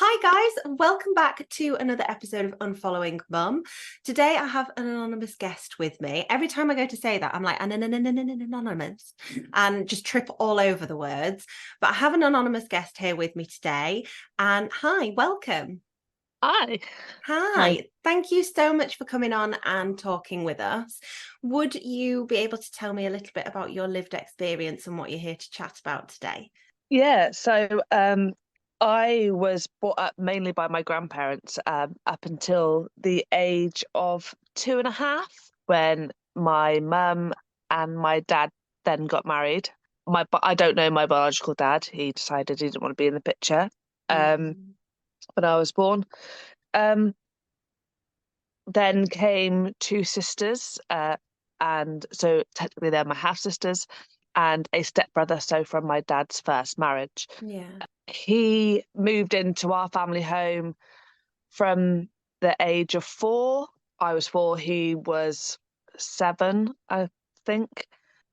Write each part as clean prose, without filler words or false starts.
Hi guys, welcome back to another episode of Unfollowing Mum. Today I have an anonymous guest with me. Every time I go to say that, I'm like anonymous and just trip all over the words. But I have an anonymous guest here with me today. And hi, welcome. Hi. Hi. Hi, thank you so much for coming on and talking with us. Would you be able to tell me a little bit about your lived experience and what you're here to chat about today? I was brought up mainly by my grandparents up until the age of 2.5 when my mum and my dad then got married. I don't know my biological dad. He decided he didn't want to be in the picture Mm. when I was born. Um, then came two sisters, and so technically they're my half sisters, and a stepbrother, so from my dad's first marriage. Yeah. He moved into our family home from the age of 4. I was 4, he was 7, I think.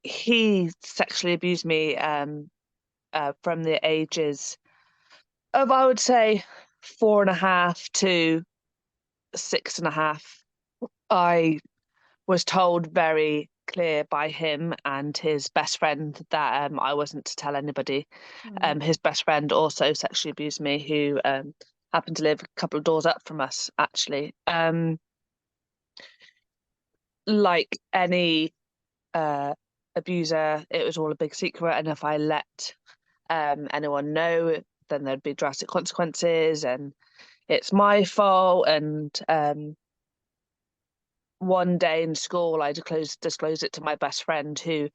He sexually abused me from the ages of, I would say, 4.5 to 6.5. I was told very clear by him and his best friend that I wasn't to tell anybody. Mm. His best friend also sexually abused me, who happened to live a couple of doors up from us, actually. Like any uh, abuser, it was all a big secret, and if I let anyone know, then there'd be drastic consequences, and it's my fault. And one day in school, I disclosed it to my best friend, who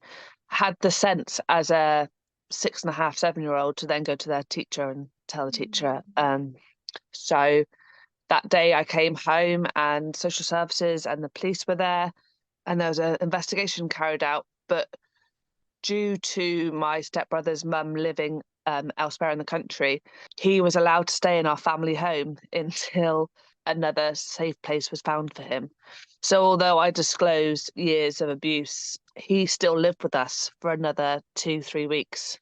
had the sense as a 6.5, 7-year-old to then go to their teacher and tell the teacher. So that day I came home and social services and the police were there and there was an investigation carried out. But due to my stepbrother's mum living elsewhere in the country, he was allowed to stay in our family home until another safe place was found for him. So although I disclosed years of abuse, he still lived with us for another 2, 3 weeks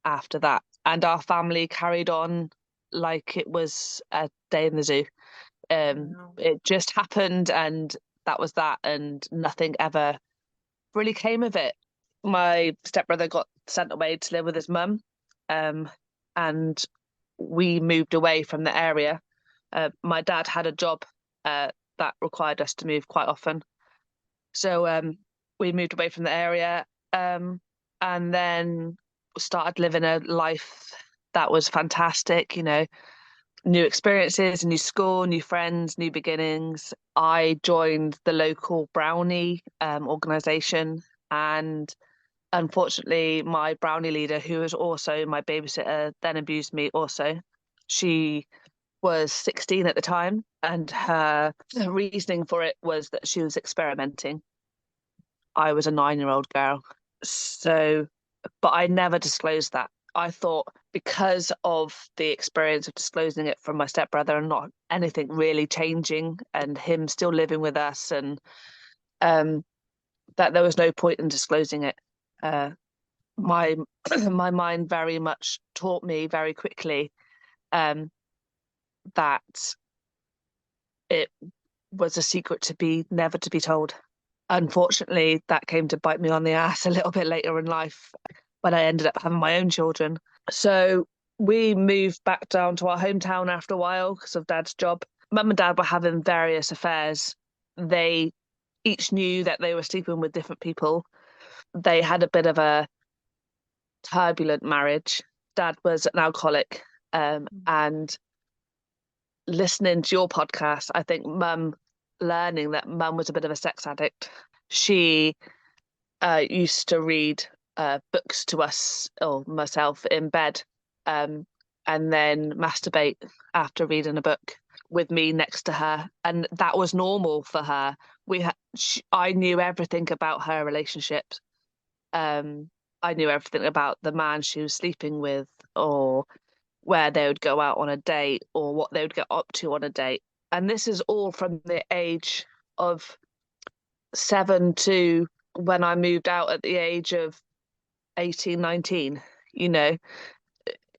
after that. And our family carried on like it was a day in the zoo. Wow. It just happened and that was that, and nothing ever really came of it. My stepbrother got sent away to live with his mum, and we moved away from the area. My dad had a job that required us to move quite often. So we moved away from the area, and then started living a life that was fantastic, new experiences, a new school, new friends, new beginnings. I joined the local brownie organisation, and unfortunately, my brownie leader, who was also my babysitter, then abused me also. She was 16 at the time, and her reasoning for it was that she was experimenting. I was a 9-year-old girl. So, but I never disclosed that. I thought because of the experience of disclosing it from my stepbrother and not anything really changing and him still living with us, and um, that there was no point in disclosing it. My my mind very much taught me very quickly um, that it was a secret to be never to be told. Unfortunately, that came to bite me on the ass a little bit later in life when I ended up having my own children. So we moved back down to our hometown after a while because of Dad's job. Mum and Dad were having various affairs. They each knew that they were sleeping with different people. They had a bit of a turbulent marriage. Dad was an alcoholic, and listening to your podcast, I think Mum learning that Mum was a bit of a sex addict. She used to read books to us or myself in bed, um, and then masturbate after reading a book with me next to her, and that was normal for her. I knew everything about her relationships. I knew everything about the man she was sleeping with, or where they would go out on a date, or what they would get up to on a date. And this is all from the age of 7 to when I moved out at the age of 18, 19. You know,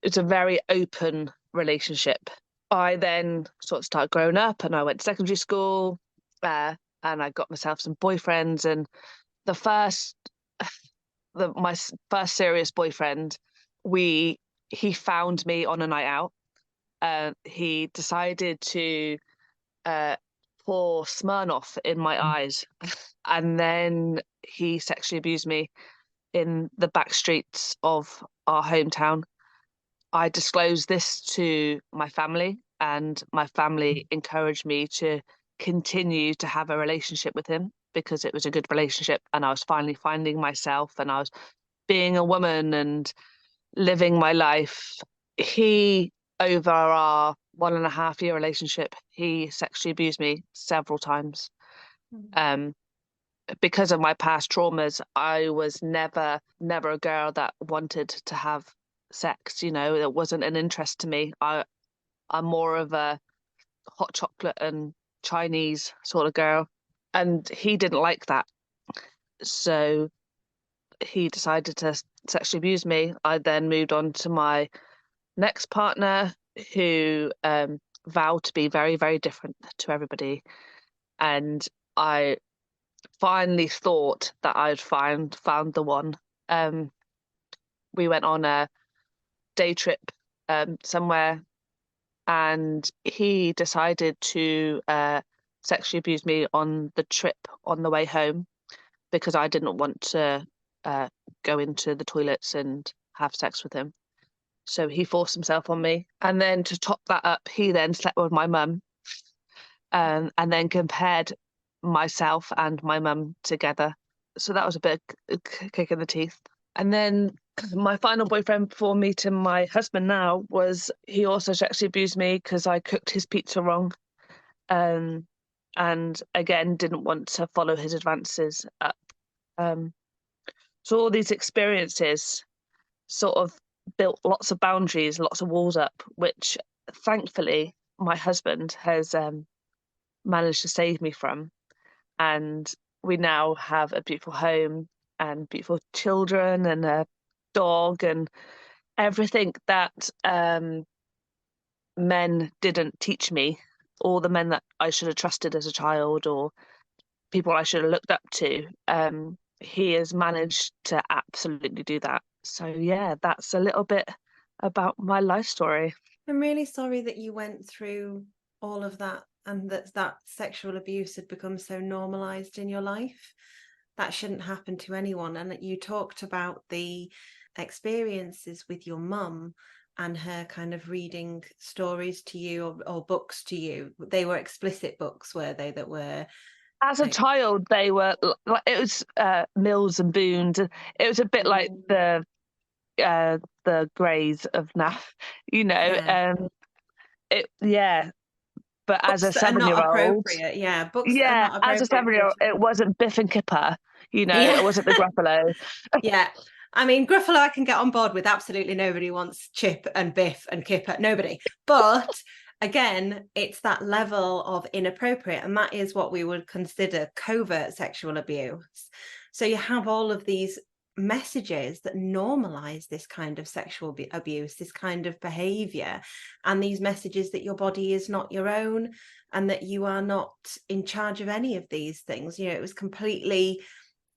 it's a very open relationship. I then sort of started growing up, and I went to secondary school, and I got myself some boyfriends. And the first, my first serious boyfriend, he found me on a night out. He decided to uh, pour Smirnoff in my eyes, and then he sexually abused me in the back streets of our hometown. I disclosed this to my family, and my family encouraged me to continue to have a relationship with him because it was a good relationship, and I was finally finding myself, and I was being a woman and living my life. He, over our 1.5 year relationship, he sexually abused me several times. Um, because of my past traumas, I was never a girl that wanted to have sex. It wasn't an interest to me. I'm more of a hot chocolate and Chinese sort of girl, and he didn't like that. So he decided to sexually abuse me. I then moved on to my next partner, who vowed to be very, very different to everybody. And I finally thought that I'd found the one. We went on a day trip somewhere, and he decided to sexually abuse me on the trip on the way home because I didn't want to go into the toilets and have sex with him. So he forced himself on me. And then to top that up, he then slept with my mum, and then compared myself and my mum together. So that was a bit kick in the teeth. And then my final boyfriend before meeting my husband now he also sexually abused me because I cooked his pizza wrong. And again, didn't want to follow his advances up. So all these experiences sort of built lots of boundaries, lots of walls up, which thankfully my husband has managed to save me from. And we now have a beautiful home and beautiful children and a dog and everything that men didn't teach me, or the men that I should have trusted as a child, or people I should have looked up to. He has managed to absolutely do that. So yeah, that's a little bit about my life story. I'm really sorry that you went through all of that and that sexual abuse had become so normalized in your life. That shouldn't happen to anyone. And that you talked about the experiences with your mum and her kind of reading stories to you or books to you. They were explicit books, were they, that were As a child, they were like, it was Mills and Boons. It was a bit like the Greys of now, yeah. Yeah. But as a Books that are not 7-year-old, appropriate. Yeah, books that are yeah, not as a appropriate for a 7-year-old, it child. wasn't Biff and Kipper, Yeah. it wasn't the Gruffalo. Yeah. I mean, Gruffalo I can get on board with. Absolutely nobody wants Chip and Biff and Kipper. Nobody. But again, it's that level of inappropriate. And that is what we would consider covert sexual abuse. So you have all of these messages that normalize this kind of sexual abuse, this kind of behavior, and these messages that your body is not your own and that you are not in charge of any of these things. It was completely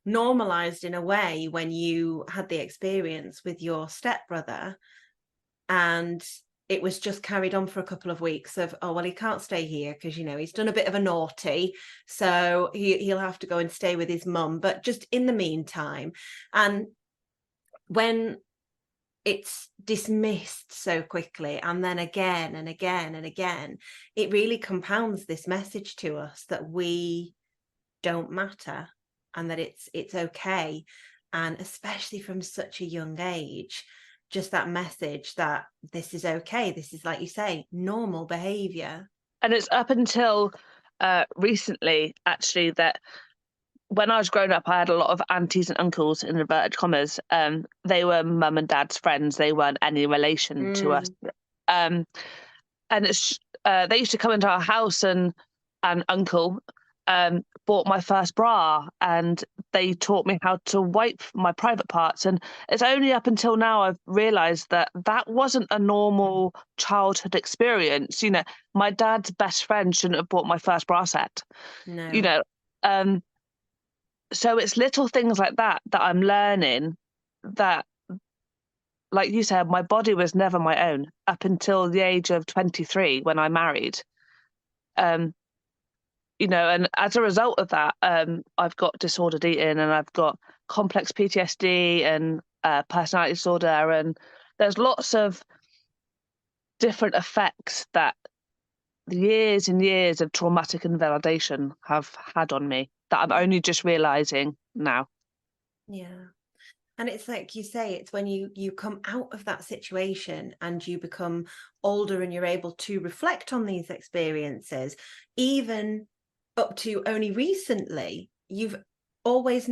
normalized in a way when you had the experience with your stepbrother, and it was just carried on for a couple of weeks of, oh well, he can't stay here because he's done a bit of a naughty, so he'll have to go and stay with his mum, but just in the meantime. And when it's dismissed so quickly and then again and again and again, it really compounds this message to us that we don't matter and that it's okay. And especially from such a young age, just that message that this is okay, this is, like you say, normal behavior. And it's up until recently, actually, that when I was growing up, I had a lot of aunties and uncles, in inverted commas. They were mum and dad's friends. They weren't any relation to us. And it's they used to come into our house, and uncle bought my first bra, and they taught me how to wipe my private parts. And it's only up until now I've realised that that wasn't a normal childhood experience. You know, my dad's best friend shouldn't have bought my first bra set. You No. know, so it's little things like that that I'm learning that, like you said, my body was never my own up until the age of 23 when I married. Um, and as a result of that, I've got disordered eating, and I've got complex PTSD and personality disorder, and there's lots of different effects that the years and years of traumatic invalidation have had on me that I'm only just realizing now. Yeah. And it's like you say, it's when you come out of that situation and you become older and you're able to reflect on these experiences, even up to only recently, you've always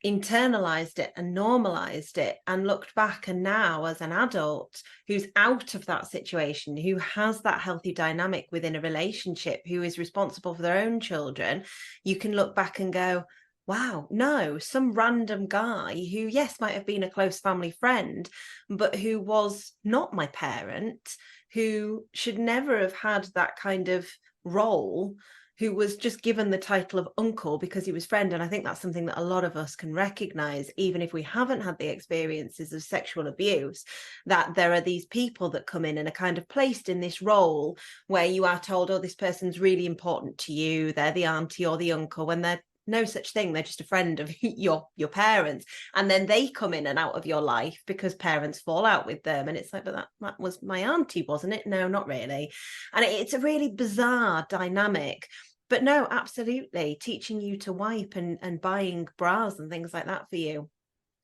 internalized it and normalized it and looked back, and now as an adult who's out of that situation, who has that healthy dynamic within a relationship, who is responsible for their own children, you can look back and go, wow, no, some random guy who, yes, might have been a close family friend, but who was not my parent, who should never have had that kind of role, who was just given the title of uncle because he was friend. And I think that's something that a lot of us can recognize, even if we haven't had the experiences of sexual abuse, that there are these people that come in and are kind of placed in this role where you are told, oh, this person's really important to you, they're the auntie or the uncle, when they're no such thing, they're just a friend of your parents, and then they come in and out of your life because parents fall out with them, and it's like, but that was my auntie, wasn't it? No, not really. And it's a really bizarre dynamic. But no, absolutely, teaching you to wipe and buying bras and things like that for you,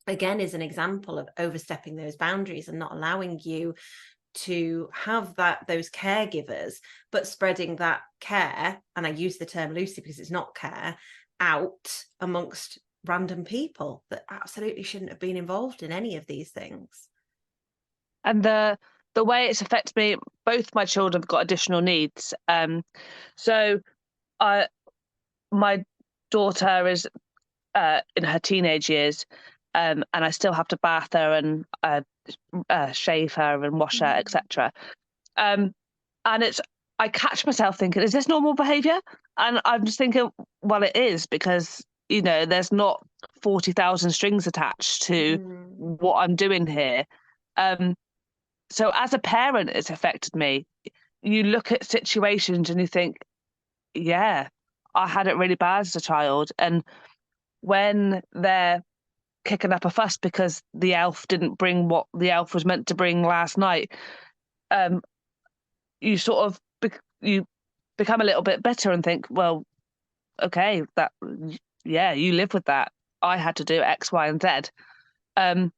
again, is an example of overstepping those boundaries and not allowing you to have those caregivers, but spreading that care, and I use the term loosely because it's not care, out amongst random people that absolutely shouldn't have been involved in any of these things. And the way it's affected me, both my children have got additional needs. So my daughter is in her teenage years, and I still have to bath her and shave her and wash her, etc. And I catch myself thinking, is this normal behaviour? And I'm just thinking, well, it is, because there's not 40,000 strings attached to what I'm doing here. So as a parent, it's affected me. You look at situations and you think, yeah, I had it really bad as a child. And when they're kicking up a fuss because the elf didn't bring what the elf was meant to bring last night, you sort of you become a little bit bitter and think, well, okay, you live with that. I had to do X, Y, and Z. But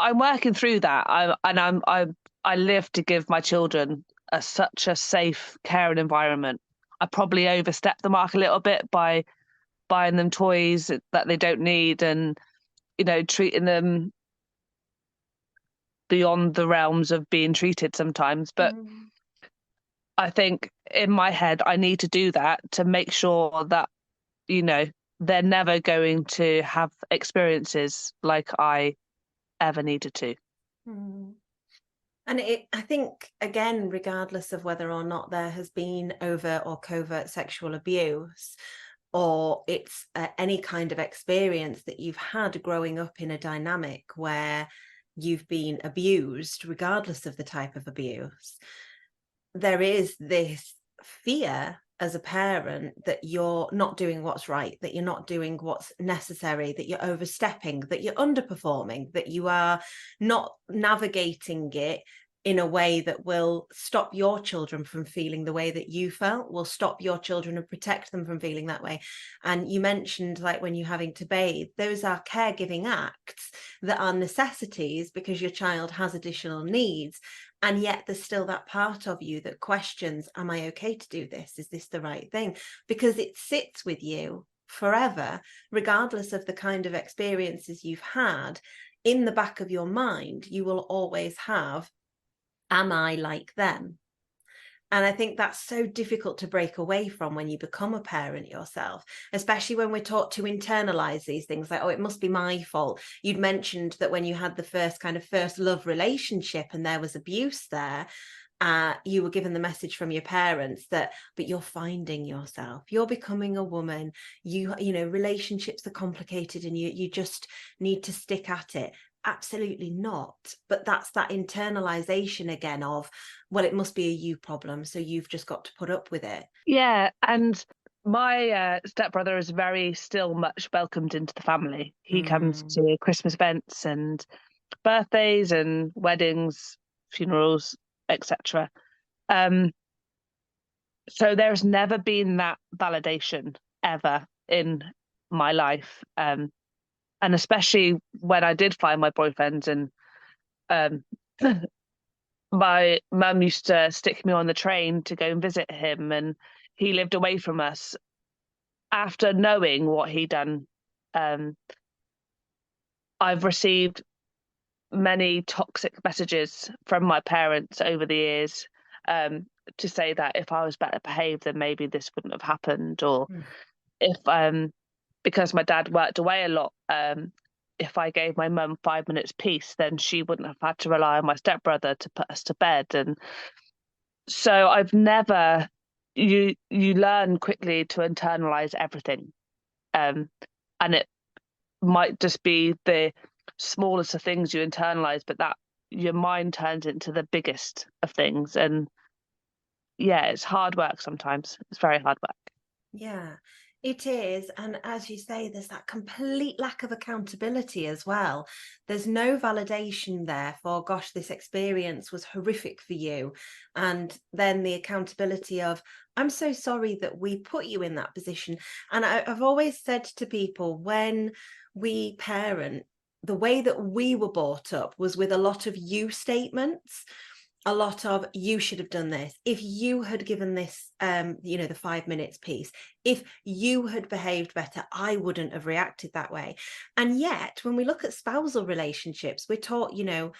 I'm working through that. I live to give my children such a safe, caring environment. I probably overstepped the mark a little bit by buying them toys that they don't need, and treating them beyond the realms of being treated sometimes. But I think in my head, I need to do that to make sure that they're never going to have experiences like I ever needed to. And I think, again, regardless of whether or not there has been overt or covert sexual abuse, or it's any kind of experience that you've had growing up in a dynamic where you've been abused, regardless of the type of abuse, there is this fear as a parent that you're not doing what's right, that you're not doing what's necessary, that you're overstepping, that you're underperforming, that you are not navigating it in a way that will stop your children from feeling the way that you felt, will stop your children and protect them from feeling that way. And you mentioned, like, when you're having to bathe, those are caregiving acts that are necessities because your child has additional needs. And yet there's still that part of you that questions, am I okay to do this? Is this the right thing? Because it sits with you forever, regardless of the kind of experiences you've had. In the back of your mind, you will always have, am I like them? And I think that's so difficult to break away from when you become a parent yourself, especially when we're taught to internalize these things like, oh, it must be my fault. You'd mentioned that when you had the first love relationship and there was abuse there, you were given the message from your parents that, but you're finding yourself, you're becoming a woman, you know, relationships are complicated and you just need to stick at it. Absolutely not. But that's that internalization again of, well, it must be a you problem, so you've just got to put up with it. Yeah, and my stepbrother is very still much welcomed into the family. He comes to Christmas events and birthdays and weddings, funerals, etc. So there's never been that validation ever in my life. And especially when I did find my boyfriend, and um, my mum used to stick me on the train to go and visit him, and he lived away from us. After knowing what he'd done, I've received many toxic messages from my parents over the years, to say that if I was better behaved, then maybe this wouldn't have happened, or if because my dad worked away a lot, if I gave my mum 5 minutes peace, then she wouldn't have had to rely on my stepbrother to put us to bed. And so I've never, you learn quickly to internalize everything, and it might just be the smallest of things you internalize, but that your mind turns into the biggest of things. And yeah, it's hard work sometimes. It's very hard work. Yeah, it is. And as you say, there's that complete lack of accountability as well. There's no validation there for, gosh, this experience was horrific for you. And then the accountability of, I'm so sorry that we put you in that position. And I've always said to people, when we parent, the way that we were brought up was with a lot of you statements, a lot of, you should have done this, if you had given this you know, the 5 minutes piece, if you had behaved better, I wouldn't have reacted that way. And yet when we look at spousal relationships, we're taught, you know,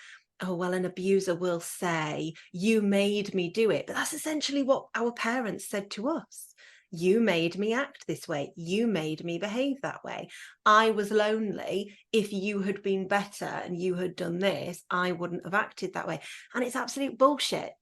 oh, well, an abuser will say, you made me do it. But that's essentially what our parents said to us. You made me act this way. You made me behave that way. I was lonely. If you had been better and you had done this, I wouldn't have acted that way. And it's absolute bullshit.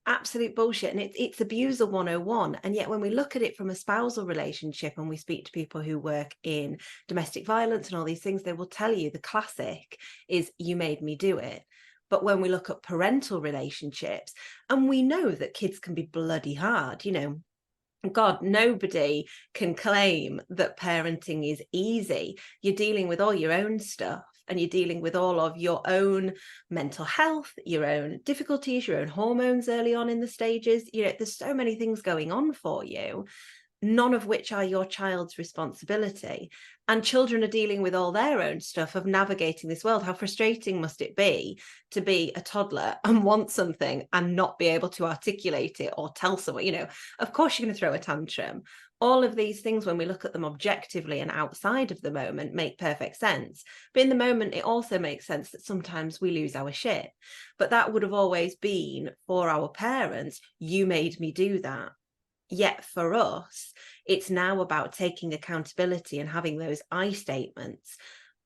Absolute bullshit. And it's abuser 101. And yet when we look at it from a spousal relationship and we speak to people who work in domestic violence and all these things, they will tell you the classic is, you made me do it. But when we look at parental relationships, and we know that kids can be bloody hard, you know, God, nobody can claim that parenting is easy. You're dealing with all your own stuff, and you're dealing with all of your own mental health, your own difficulties, your own hormones early on in the stages. You know, there's so many things going on for you, none of which are your child's responsibility. And children are dealing with all their own stuff of navigating this world. How frustrating must it be to be a toddler and want something and not be able to articulate it or tell someone, you know, of course you're going to throw a tantrum. All of these things, when we look at them objectively and outside of the moment, make perfect sense. But in the moment, it also makes sense that sometimes we lose our shit. But that would have always been, for our parents, you made me do that. Yet for us, it's now about taking accountability and having those I statements.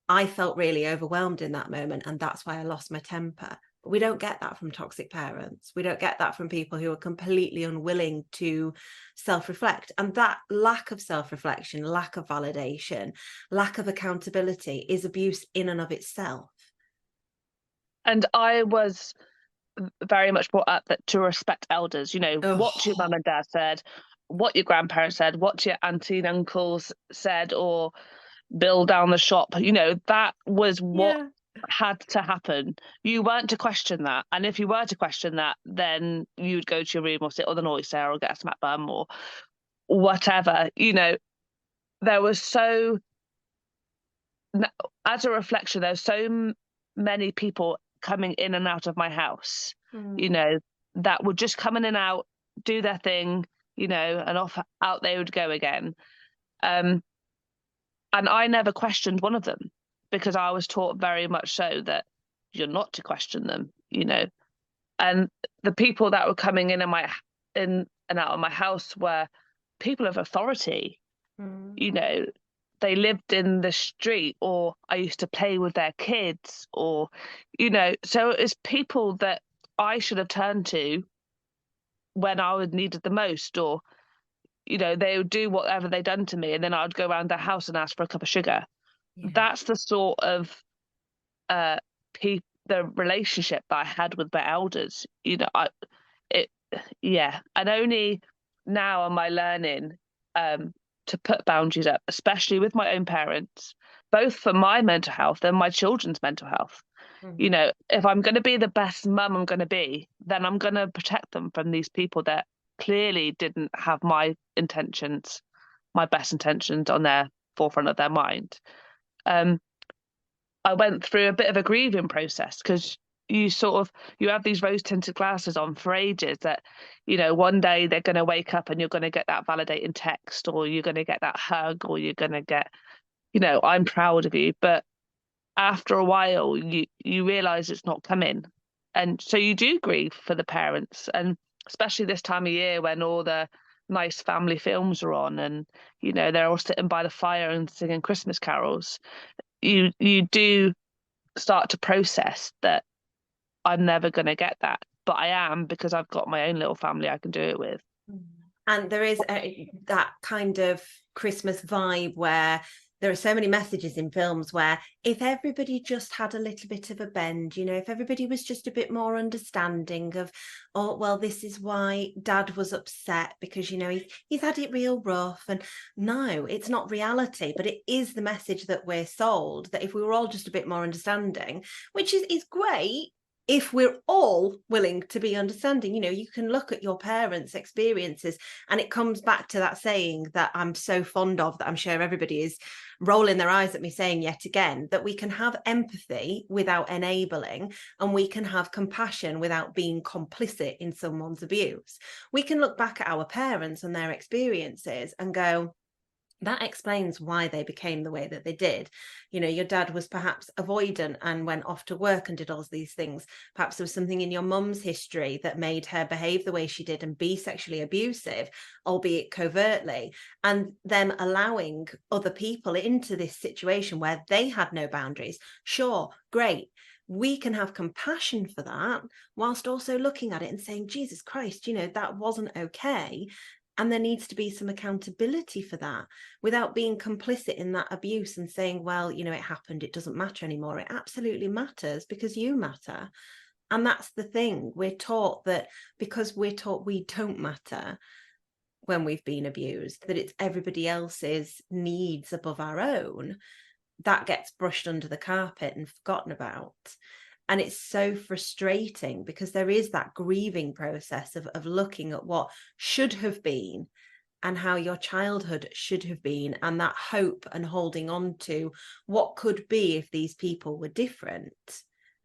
I felt really overwhelmed in that moment, and that's why I lost my temper. But we don't get that from toxic parents. We don't get that from people who are completely unwilling to self-reflect. And that lack of self-reflection, lack of validation, lack of accountability is abuse in and of itself. And I was very much brought up that to respect elders, you know, Oh, what your mum and dad said, what your grandparents said, what your auntie and uncles said, or Bill down the shop, you know, that was what had to happen. You weren't to question that. And if you were to question that, then you'd go to your room or sit on the noise there or get a smack bum or whatever. You know, there was so, as a reflection, there's so many people coming in and out of my house, you know, that would just come in and out, do their thing, you know, and off out they would go again. And I never questioned one of them, because I was taught very much so that you're not to question them, you know. And the people that were coming in in and out of my house were people of authority. You know, they lived in the street, or I used to play with their kids, or, you know, so it's people that I should have turned to when I would needed the most, or, you know, they would do whatever they'd done to me, and then I'd go around their house and ask for a cup of sugar. Yeah. That's the sort of uh the relationship that I had with my elders. You know, it yeah, and only now am I learning to put boundaries up, especially with my own parents, both for my mental health and my children's mental health. You know, if I'm going to be the best mum I'm going to be, then I'm going to protect them from these people that clearly didn't have my intentions, my best intentions on their forefront of their mind. I went through a bit of a grieving process, because you have these rose tinted glasses on for ages that, you know, one day they're going to wake up and you're going to get that validating text, or you're going to get that hug, or you're going to get, you know, I'm proud of you. But after a while, you realize it's not coming. And so you do grieve for the parents, and especially this time of year when all the nice family films are on, and, you know, they're all sitting by the fire and singing Christmas carols. You do start to process that I'm never going to get that, but I am, because I've got my own little family I can do it with. And there is that kind of Christmas vibe where there are so many messages in films where if everybody just had a little bit of a bend, you know, if everybody was just a bit more understanding of, oh, well, this is why dad was upset because, you know, he's had it real rough. And no, it's not reality, but it is the message that we're sold, that if we were all just a bit more understanding, which is great, if we're all willing to be understanding. You know, you can look at your parents' experiences, and it comes back to that saying that I'm so fond of, that I'm sure everybody is rolling their eyes at me saying yet again, that we can have empathy without enabling, and we can have compassion without being complicit in someone's abuse. We can look back at our parents and their experiences and go, that explains why they became the way that they did. You know, your dad was perhaps avoidant and went off to work and did all these things. Perhaps there was something in your mum's history that made her behave the way she did and be sexually abusive, albeit covertly, and them allowing other people into this situation where they had no boundaries. Sure, great. We can have compassion for that, whilst also looking at it and saying, Jesus Christ, you know, that wasn't okay. And there needs to be some accountability for that, without being complicit in that abuse and saying, well, you know, it happened, it doesn't matter anymore. It absolutely matters, because you matter. And that's the thing. We're taught that, because we're taught we don't matter when we've been abused, that it's everybody else's needs above our own, that gets brushed under the carpet and forgotten about. And it's so frustrating, because there is that grieving process of looking at what should have been and how your childhood should have been, and that hope and holding on to what could be if these people were different,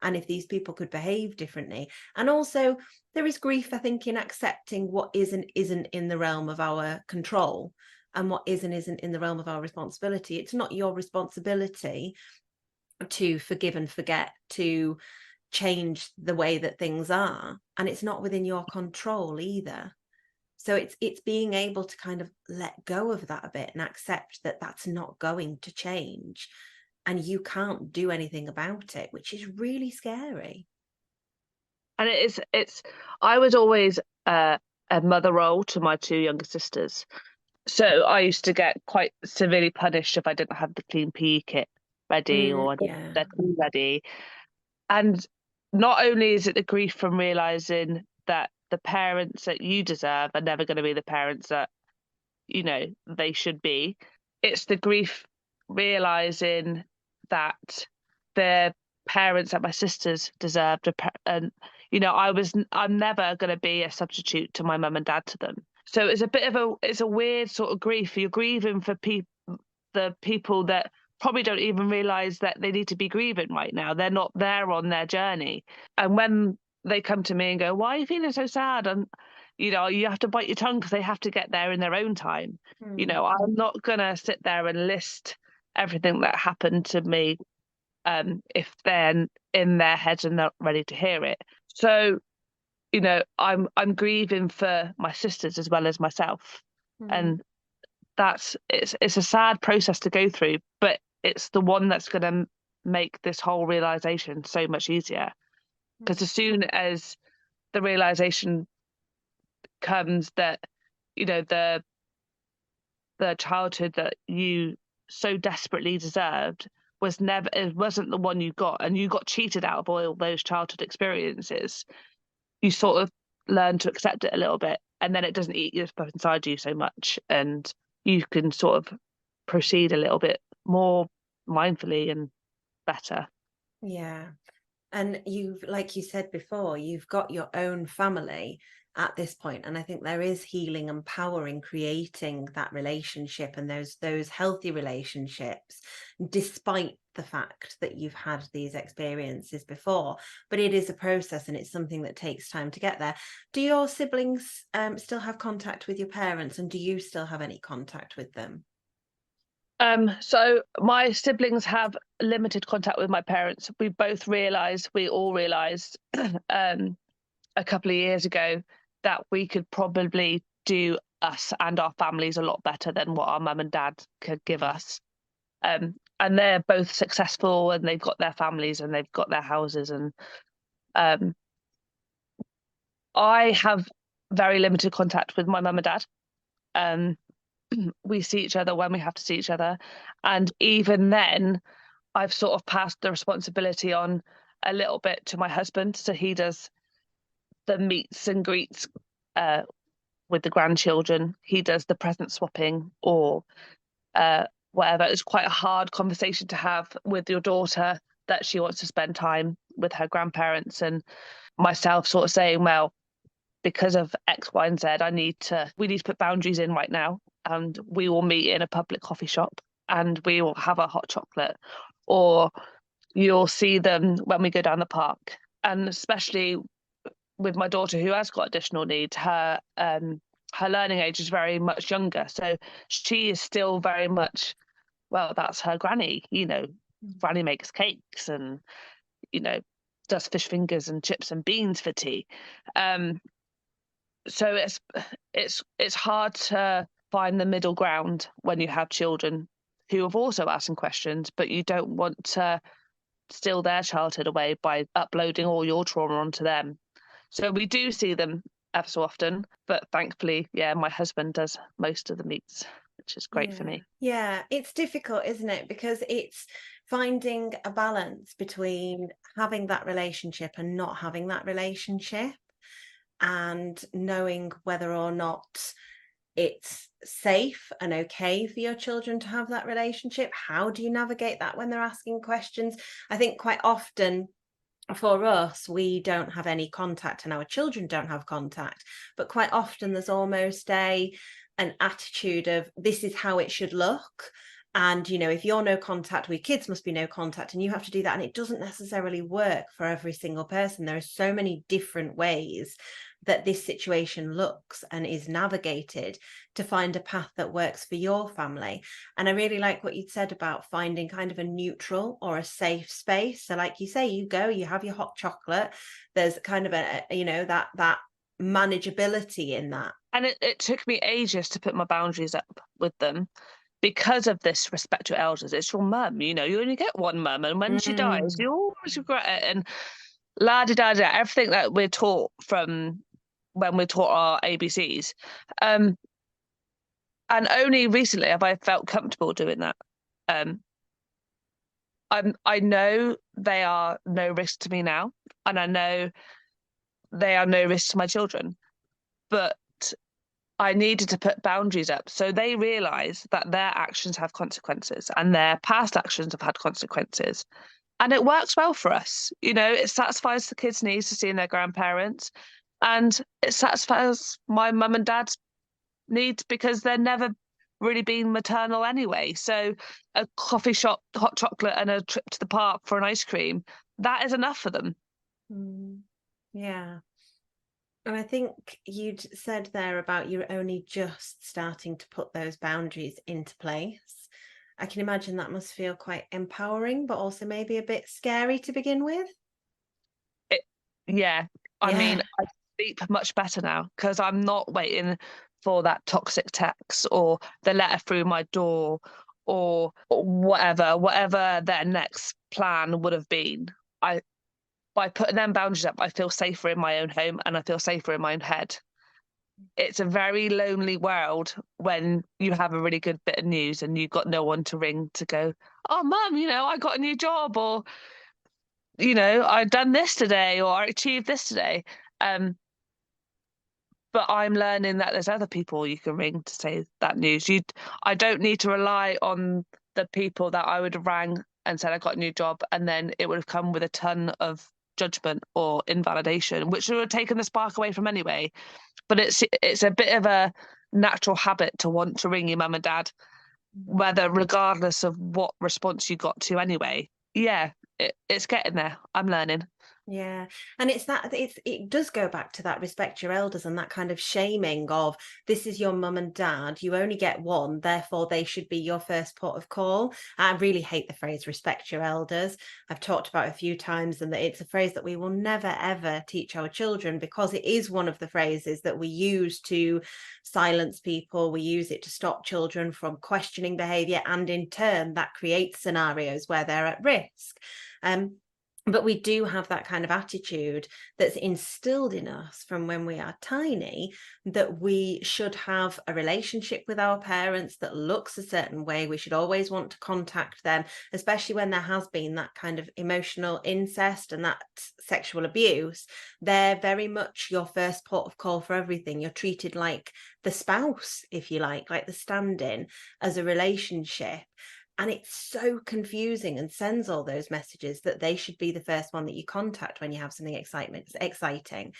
and if these people could behave differently. And also there is grief, I think, in accepting what isn't in the realm of our control, and what isn't in the realm of our responsibility. It's not your responsibility to forgive and forget, to change the way that things are, and it's not within your control either. So it's being able to kind of let go of that a bit and accept that that's not going to change, and you can't do anything about it, which is really scary. And it's I was always a mother role to my two younger sisters. So I used to get quite severely punished if I didn't have the clean PE kit ready, or I didn't have Yeah. their tea ready. And not only is it the grief from realizing that the parents that you deserve are never going to be the parents that, you know, they should be, it's the grief realizing that the parents that my sisters deserved and, you know, I'm never going to be a substitute to my mum and dad to them. So it's a weird sort of grief. You're grieving for the people that probably don't even realize that they need to be grieving right now. They're not there on their journey. And when they come to me and go, why are you feeling so sad? And, you know, you have to bite your tongue, because they have to get there in their own time. You know, I'm not going to sit there and list everything that happened to me if they're in their heads and not ready to hear it. So you know, I'm grieving for my sisters as well as myself. And it's a sad process to go through, but it's the one that's going to make this whole realization so much easier. Because as soon as the realization comes that, you know, the childhood that you so desperately deserved it wasn't the one you got, and you got cheated out of all those childhood experiences, you sort of learn to accept it a little bit, and then it doesn't eat you up inside you so much, and you can sort of proceed a little bit more mindfully and better. Yeah. And you've, like you said before, you've got your own family at this point, and I think there is healing and power in creating that relationship and those healthy relationships, despite the fact that you've had these experiences before. But it is a process, and it's something that takes time to get there. Do your siblings still have contact with your parents, and do you still have any contact with them? So my siblings have limited contact with my parents. We all realized a couple of years ago that we could probably do us and our families a lot better than what our mum and dad could give us. And they're both successful, and they've got their families and they've got their houses. And I have very limited contact with my mum and dad. We see each other when we have to see each other. And even then, I've sort of passed the responsibility on a little bit to my husband. So he does the meets and greets with the grandchildren. He does the present swapping or whatever. It's quite a hard conversation to have with your daughter that she wants to spend time with her grandparents, and myself sort of saying, well, because of X, Y, and Z, we need to put boundaries in right now. And we will meet in a public coffee shop and we will have a hot chocolate, or you'll see them when we go down the park. And especially with my daughter, who has got additional needs, her learning age is very much younger. So she is still very much, well, that's her granny, you know, granny makes cakes and, you know, does fish fingers and chips and beans for tea. So it's hard to find the middle ground when you have children who have also asking questions, but you don't want to steal their childhood away by uploading all your trauma onto them. So we do see them ever so often, but thankfully, yeah, my husband does most of the meets, which is great for me. Yeah, it's difficult, isn't it? Because it's finding a balance between having that relationship and not having that relationship, and knowing whether or not it's safe and okay for your children to have that relationship. How do you navigate that when they're asking questions? I think quite often for us, we don't have any contact and our children don't have contact, but quite often there's almost an attitude of this is how it should look. And, you know, if you're no contact, we kids must be no contact, and you have to do that. And it doesn't necessarily work for every single person. There are so many different ways that this situation looks and is navigated to find a path that works for your family. And I really like what you'd said about finding kind of a neutral or a safe space. So like you say, you go, you have your hot chocolate, there's kind of that manageability in that. And it took me ages to put my boundaries up with them because of this respect to elders. It's your mum, you know, you only get one mum, and when she dies, you always regret it. And la di da da, everything that we're taught from when we're taught our ABCs. And only recently have I felt comfortable doing that. I know they are no risk to me now, and I know they are no risk to my children, but I needed to put boundaries up so they realise that their actions have consequences and their past actions have had consequences. And it works well for us. You know, it satisfies the kids' needs to seeing their grandparents, and it satisfies my mum and dad's needs because they're never really been maternal anyway. So a coffee shop, hot chocolate, and a trip to the park for an ice cream, that is enough for them. Yeah. And I think you'd said there about you're only just starting to put those boundaries into place. I can imagine that must feel quite empowering, but also maybe a bit scary to begin with. Yeah. I mean, I sleep much better now because I'm not waiting for that toxic text or the letter through my door or whatever their next plan would have been. By putting them boundaries up, I feel safer in my own home and I feel safer in my own head. It's a very lonely world when you have a really good bit of news and you've got no one to ring to go, oh, mum, I got a new job, or, I done this today, or I achieved this today. But I'm learning that there's other people you can ring to say that news. I don't need to rely on the people that I would have rang and said I got a new job, and then it would have come with a ton of judgment or invalidation, which would have taken the spark away from anyway. But it's a bit of a natural habit to want to ring your mum and dad, whether regardless of what response you got to anyway. Yeah, it's getting there. I'm learning. Yeah. And it does go back to that respect your elders and that kind of shaming of, this is your mum and dad, you only get one, therefore they should be your first port of call. I really hate the phrase respect your elders. I've talked about it a few times, and that it's a phrase that we will never ever teach our children, because it is one of the phrases that we use to silence people. We use it to stop children from questioning behavior, and in turn that creates scenarios where they're at risk. But we do have that kind of attitude that's instilled in us from when we are tiny, that we should have a relationship with our parents that looks a certain way. We should always want to contact them, especially when there has been that kind of emotional incest and that sexual abuse. They're very much your first port of call for everything. You're treated like the spouse, if you like the stand-in as a relationship. And it's so confusing and sends all those messages that they should be the first one that you contact when you have something exciting.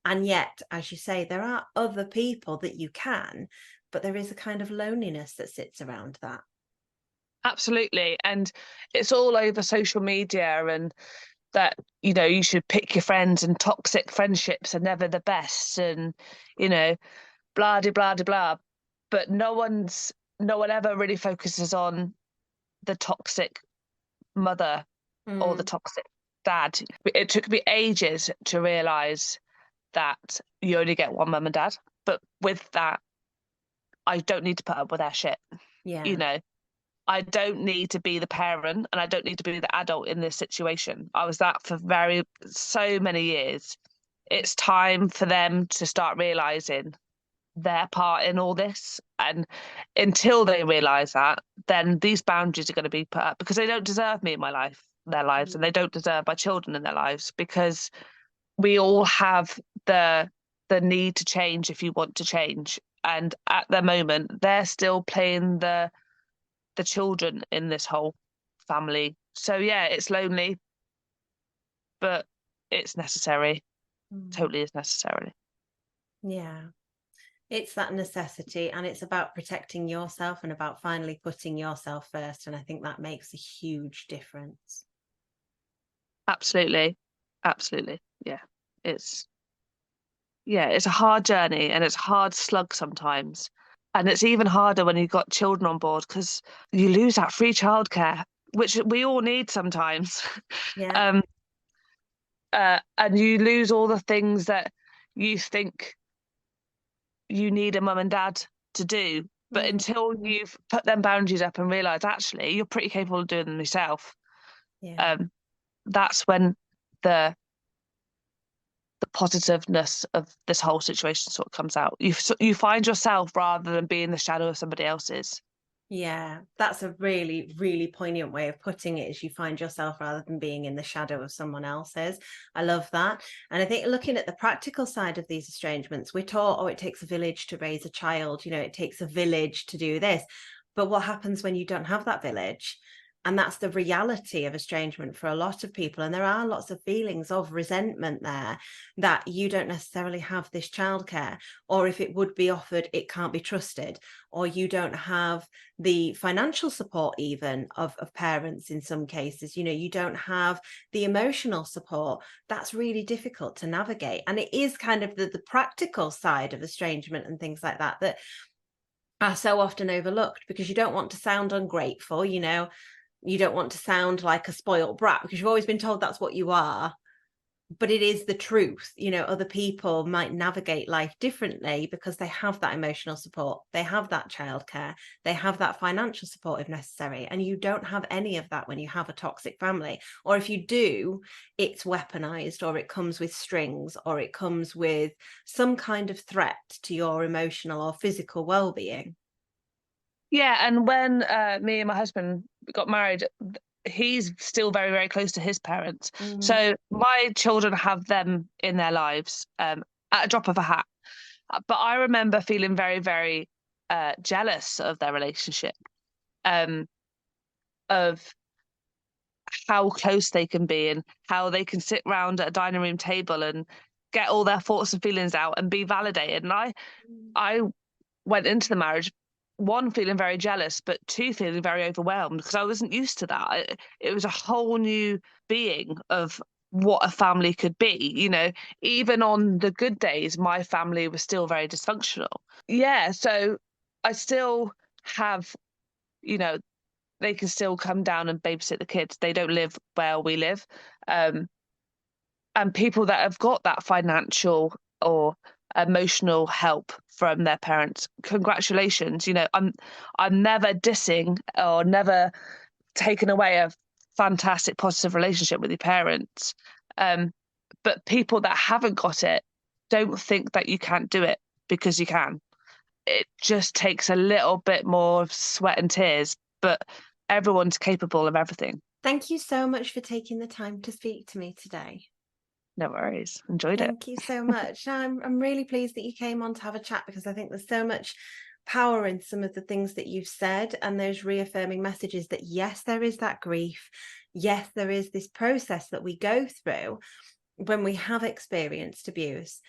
And yet, as you say, there are other people that you can, but there is a kind of loneliness that sits around that. Absolutely. And it's all over social media, and that, you should pick your friends, and toxic friendships are never the best, and, blah, de, blah, de, blah. But no one ever really focuses on the toxic mother or the toxic dad. It took me ages to realise that you only get one mum and dad. But with that, I don't need to put up with their shit. Yeah. I don't need to be the parent, and I don't need to be the adult in this situation. I was that for so many years. It's time for them to start realising their part in all this. And until they realise that, then these boundaries are going to be put up, because they don't deserve me in their lives, and they don't deserve my children in their lives, because we all have the need to change if you want to change. And at the moment, they're still playing the children in this whole family. So yeah, it's lonely, but it's necessary. Totally is necessary. Yeah. It's that necessity, and it's about protecting yourself and about finally putting yourself first. And I think that makes a huge difference. Absolutely. Yeah. It's a hard journey, and it's a hard slug sometimes. And it's even harder when you've got children on board, because you lose that free childcare, which we all need sometimes. Yeah. And you lose all the things that you think you need a mum and dad to do. But until you've put them boundaries up and realise actually you're pretty capable of doing them yourself, that's when the positiveness of this whole situation sort of comes out. You find yourself rather than being the shadow of somebody else's. Yeah, that's a really, really poignant way of putting it, is you find yourself rather than being in the shadow of someone else's. I love that. And I think looking at the practical side of these estrangements, we're taught, oh, it takes a village to raise a child, it takes a village to do this. But what happens when you don't have that village? And that's the reality of estrangement for a lot of people. And there are lots of feelings of resentment there, that you don't necessarily have this childcare, or if it would be offered, it can't be trusted, or you don't have the financial support even of parents in some cases. You don't have the emotional support. That's really difficult to navigate. And it is kind of the practical side of estrangement and things like that that are so often overlooked, because you don't want to sound ungrateful, you don't want to sound like a spoiled brat, because you've always been told that's what you are. but it is the truth. You know, other people might navigate life differently because they have that emotional support, they have that childcare, they have that financial support if necessary, and you don't have any of that when you have a toxic family. Or if you do, it's weaponized, or it comes with strings, or it comes with some kind of threat to your emotional or physical well-being. Yeah, and when me and my husband got married, he's still very, very close to his parents. Mm. So my children have them in their lives at a drop of a hat. But I remember feeling very, very jealous of their relationship, um, of how close they can be and how they can sit round at a dining room table and get all their thoughts and feelings out and be validated. And I went into the marriage, one, feeling very jealous, but two, feeling very overwhelmed because I wasn't used to that. It was a whole new being of what a family could be. You know, even on the good days, my family was still very dysfunctional. Yeah, so I still have, you know, they can still come down and babysit the kids. They don't live where we live. Um, and people that have got that financial or emotional help from their parents, congratulations. You know, I'm never dissing or never taking away a fantastic positive relationship with your parents. But people that haven't got it, don't think that you can't do it, because you can. It just takes a little bit more of sweat and tears, but everyone's capable of everything. Thank you so much for taking the time to speak to me today. No worries. Enjoyed it. Thank you so much. I'm really pleased that you came on to have a chat, because I think there's so much power in some of the things that you've said, and those reaffirming messages that yes, there is that grief. Yes, there is this process that we go through when we have experienced abuse,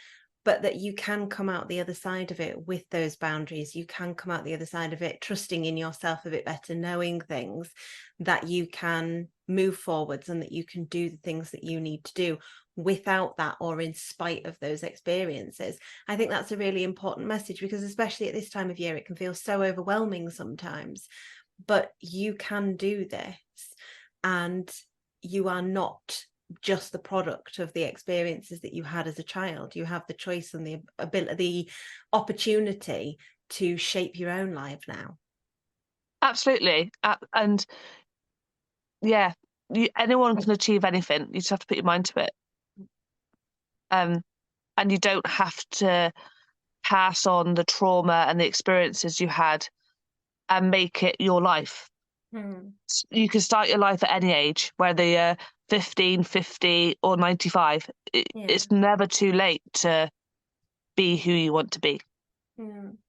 but that you can come out the other side of it with those boundaries. You can come out the other side of it trusting in yourself a bit better, knowing things, that you can move forwards and that you can do the things that you need to do without that, or in spite of those experiences. I think that's a really important message, because especially at this time of year, it can feel so overwhelming sometimes, but you can do this, and you are not just the product of the experiences that you had as a child. You have the choice and the ability, the opportunity to shape your own life now. Absolutely. And yeah, anyone can achieve anything. You just have to put your mind to it. Um, and you don't have to pass on the trauma and the experiences you had and make it your life. Hmm. You can start your life at any age, whether you're 15, 50, or 95. Yeah. It's never too late to be who you want to be.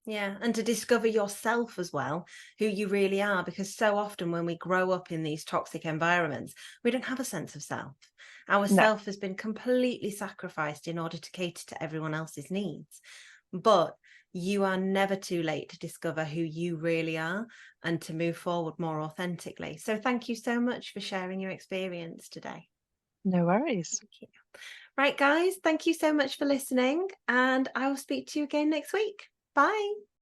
Yeah, and to discover yourself as well, who you really are, because so often when we grow up in these toxic environments, we don't have a sense of self. Our No, self has been completely sacrificed in order to cater to everyone else's needs. But you are never too late to discover who you really are and to move forward more authentically. So thank you so much for sharing your experience today. no worries. Thank you. Right, guys, thank you so much for listening, and I will speak to you again next week. Bye.